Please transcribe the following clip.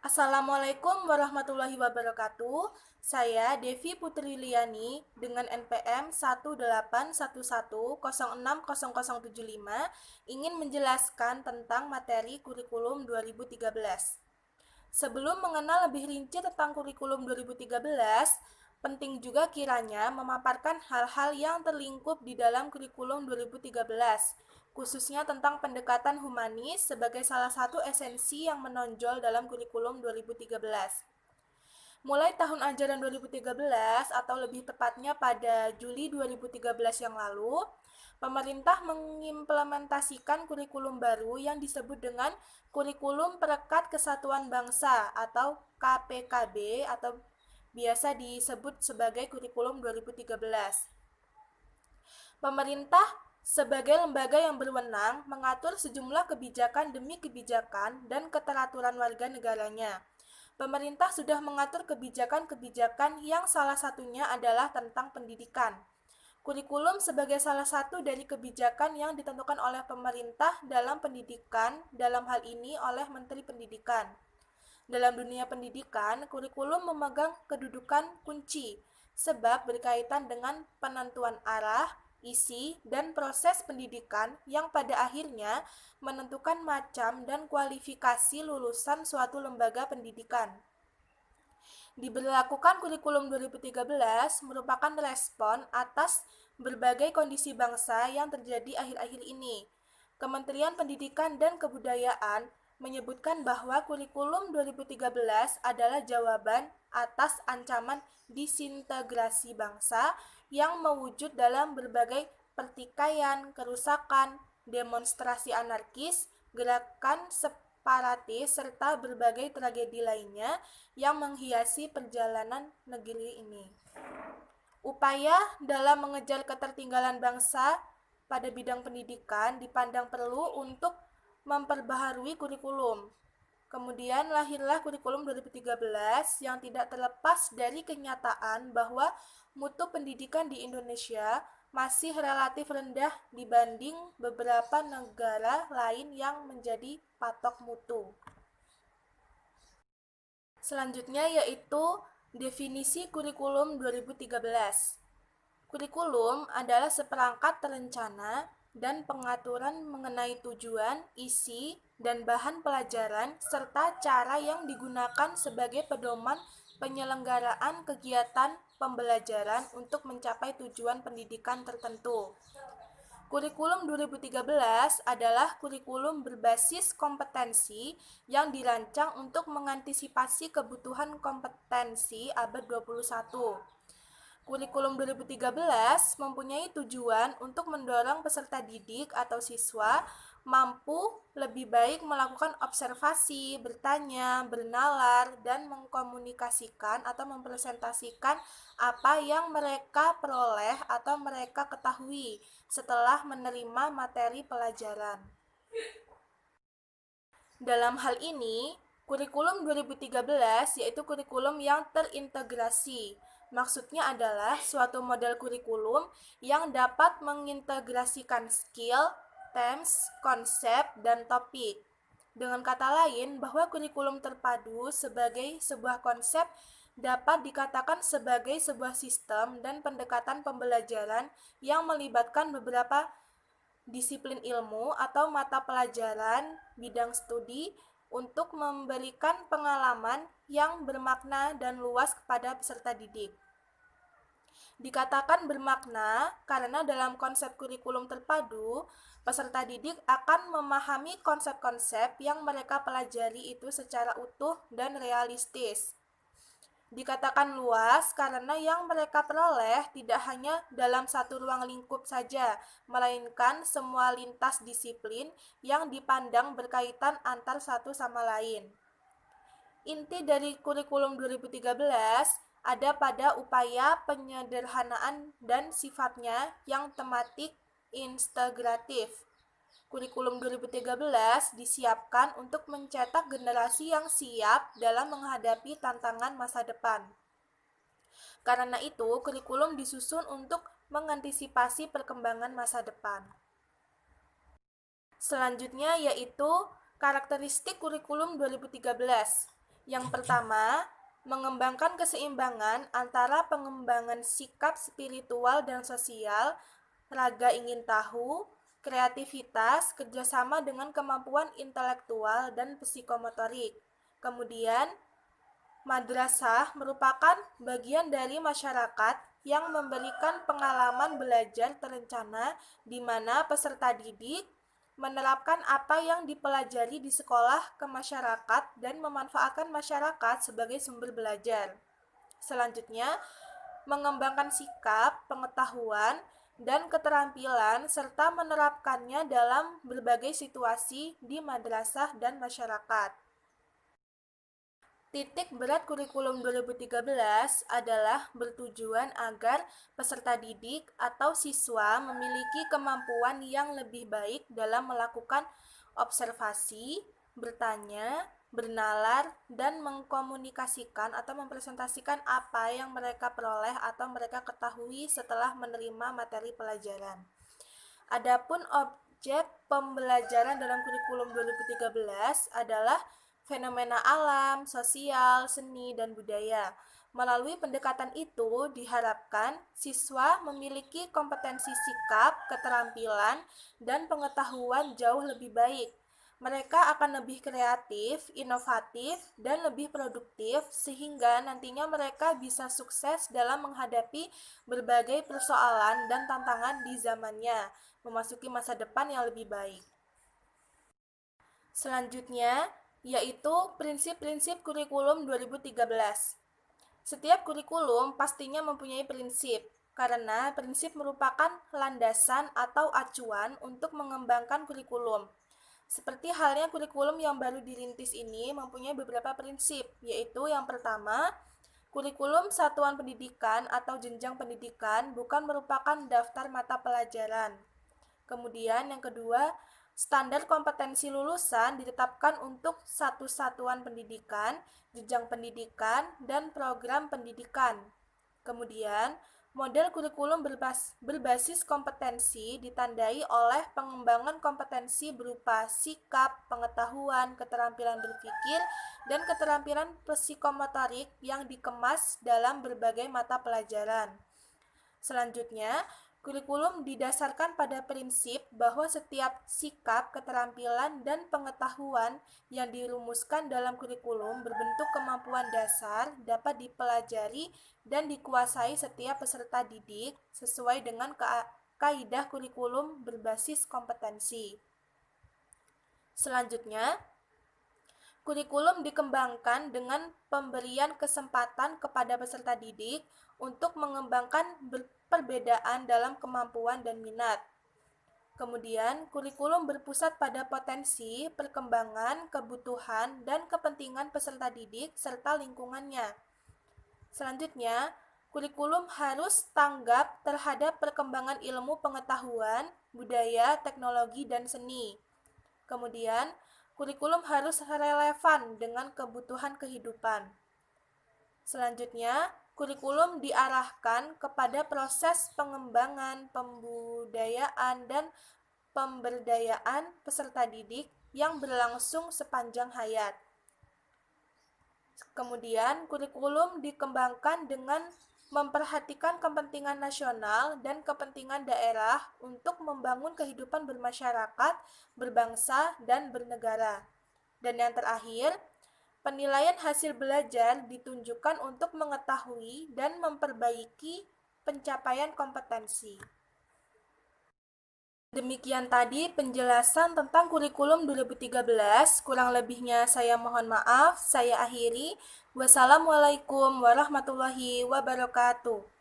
Assalamualaikum warahmatullahi wabarakatuh. Saya Devi Putri Liani dengan NPM 18110600075 ingin menjelaskan tentang materi kurikulum 2013. Sebelum mengenal lebih rinci tentang kurikulum 2013, penting juga kiranya memaparkan hal-hal yang terlingkup di dalam kurikulum 2013, khususnya tentang pendekatan humanis sebagai salah satu esensi yang menonjol dalam kurikulum 2013. Mulai tahun ajaran 2013 atau lebih tepatnya pada Juli 2013 yang lalu, pemerintah mengimplementasikan kurikulum baru yang disebut dengan Kurikulum Perekat Kesatuan Bangsa atau KPKB atau biasa disebut sebagai Kurikulum 2013. Pemerintah sebagai lembaga yang berwenang mengatur sejumlah kebijakan demi kebijakan dan keteraturan warga negaranya. Pemerintah sudah mengatur kebijakan-kebijakan yang salah satunya adalah tentang pendidikan. Kurikulum sebagai salah satu dari kebijakan yang ditentukan oleh pemerintah dalam pendidikan, dalam hal ini oleh Menteri Pendidikan. Dalam dunia pendidikan, kurikulum memegang kedudukan kunci, sebab berkaitan dengan penentuan arah, isi, dan proses pendidikan yang pada akhirnya menentukan macam dan kualifikasi lulusan suatu lembaga pendidikan. Diberlakukan kurikulum 2013 merupakan respon atas berbagai kondisi bangsa yang terjadi akhir-akhir ini. Kementerian Pendidikan dan Kebudayaan menyebutkan bahwa kurikulum 2013 adalah jawaban atas ancaman disintegrasi bangsa yang mewujud dalam berbagai pertikaian, kerusakan, demonstrasi anarkis, gerakan separatis, serta berbagai tragedi lainnya yang menghiasi perjalanan negeri ini. Upaya dalam mengejar ketertinggalan bangsa pada bidang pendidikan dipandang perlu untuk memperbaharui kurikulum. Kemudian lahirlah kurikulum 2013 yang tidak terlepas dari kenyataan bahwa mutu pendidikan di Indonesia masih relatif rendah dibanding beberapa negara lain yang menjadi patok mutu. Selanjutnya yaitu definisi kurikulum 2013. Kurikulum adalah seperangkat terencana dan pengaturan mengenai tujuan, isi, dan bahan pelajaran serta cara yang digunakan sebagai pedoman penyelenggaraan kegiatan pembelajaran untuk mencapai tujuan pendidikan tertentu. Kurikulum 2013 adalah kurikulum berbasis kompetensi yang dirancang untuk mengantisipasi kebutuhan kompetensi abad 21. Kurikulum 2013 mempunyai tujuan untuk mendorong peserta didik atau siswa mampu lebih baik melakukan observasi, bertanya, bernalar, dan mengkomunikasikan atau mempresentasikan apa yang mereka peroleh atau mereka ketahui setelah menerima materi pelajaran. Dalam hal ini, kurikulum 2013 yaitu kurikulum yang terintegrasi. Maksudnya adalah suatu model kurikulum yang dapat mengintegrasikan skill, themes, konsep, dan topik. Dengan kata lain, bahwa kurikulum terpadu sebagai sebuah konsep dapat dikatakan sebagai sebuah sistem dan pendekatan pembelajaran yang melibatkan beberapa disiplin ilmu atau mata pelajaran bidang studi untuk memberikan pengalaman yang bermakna dan luas kepada peserta didik. Dikatakan bermakna karena dalam konsep kurikulum terpadu, peserta didik akan memahami konsep-konsep yang mereka pelajari itu secara utuh dan realistis. Dikatakan luas karena yang mereka peroleh tidak hanya dalam satu ruang lingkup saja, melainkan semua lintas disiplin yang dipandang berkaitan antar satu sama lain. Inti dari kurikulum 2013 ada pada upaya penyederhanaan dan sifatnya yang tematik integratif. Kurikulum 2013 disiapkan untuk mencetak generasi yang siap dalam menghadapi tantangan masa depan. Karena itu, kurikulum disusun untuk mengantisipasi perkembangan masa depan. Selanjutnya yaitu karakteristik kurikulum 2013. Yang pertama, mengembangkan keseimbangan antara pengembangan sikap spiritual dan sosial, raga ingin tahu, kreativitas, kerjasama dengan kemampuan intelektual dan psikomotorik. Kemudian, madrasah merupakan bagian dari masyarakat yang memberikan pengalaman belajar terencana di mana peserta didik menerapkan apa yang dipelajari di sekolah ke masyarakat dan memanfaatkan masyarakat sebagai sumber belajar. Selanjutnya, mengembangkan sikap, pengetahuan, dan keterampilan serta menerapkannya dalam berbagai situasi di madrasah dan masyarakat. Titik berat kurikulum 2013 adalah bertujuan agar peserta didik atau siswa memiliki kemampuan yang lebih baik dalam melakukan observasi, bertanya, bernalar, dan mengkomunikasikan atau mempresentasikan apa yang mereka peroleh atau mereka ketahui setelah menerima materi pelajaran. Adapun objek pembelajaran dalam kurikulum 2013 adalah fenomena alam, sosial, seni, dan budaya. Melalui pendekatan itu, diharapkan siswa memiliki kompetensi sikap, keterampilan, dan pengetahuan jauh lebih baik. Mereka akan lebih kreatif, inovatif, dan lebih produktif sehingga nantinya mereka bisa sukses dalam menghadapi berbagai persoalan dan tantangan di zamannya, memasuki masa depan yang lebih baik. Selanjutnya, yaitu prinsip-prinsip kurikulum 2013. Setiap kurikulum pastinya mempunyai prinsip, karena prinsip merupakan landasan atau acuan untuk mengembangkan kurikulum. Seperti halnya kurikulum yang baru dirintis ini mempunyai beberapa prinsip, yaitu yang pertama, kurikulum satuan pendidikan atau jenjang pendidikan bukan merupakan daftar mata pelajaran. Kemudian yang kedua, standar kompetensi lulusan ditetapkan untuk satu satuan pendidikan, jenjang pendidikan, dan program pendidikan. Kemudian, model kurikulum berbasis kompetensi ditandai oleh pengembangan kompetensi berupa sikap, pengetahuan, keterampilan berpikir, dan keterampilan psikomotorik yang dikemas dalam berbagai mata pelajaran. Selanjutnya, kurikulum didasarkan pada prinsip bahwa setiap sikap, keterampilan, dan pengetahuan yang dirumuskan dalam kurikulum berbentuk kemampuan dasar dapat dipelajari dan dikuasai setiap peserta didik sesuai dengan kaidah kurikulum berbasis kompetensi. Selanjutnya, kurikulum dikembangkan dengan pemberian kesempatan kepada peserta didik untuk mengembangkan perbedaan dalam kemampuan dan minat. Kemudian, kurikulum berpusat pada potensi, perkembangan, kebutuhan, dan kepentingan peserta didik serta lingkungannya. Selanjutnya, kurikulum harus tanggap terhadap perkembangan ilmu pengetahuan, budaya, teknologi, dan seni. Kemudian, kurikulum harus relevan dengan kebutuhan kehidupan. Selanjutnya, kurikulum diarahkan kepada proses pengembangan, pembudayaan, dan pemberdayaan peserta didik yang berlangsung sepanjang hayat. Kemudian, kurikulum dikembangkan dengan memperhatikan kepentingan nasional dan kepentingan daerah untuk membangun kehidupan bermasyarakat, berbangsa, dan bernegara. Dan yang terakhir, penilaian hasil belajar ditunjukkan untuk mengetahui dan memperbaiki pencapaian kompetensi. Demikian tadi penjelasan tentang kurikulum 2013. Kurang lebihnya saya mohon maaf. Saya akhiri. Wassalamualaikum warahmatullahi wabarakatuh.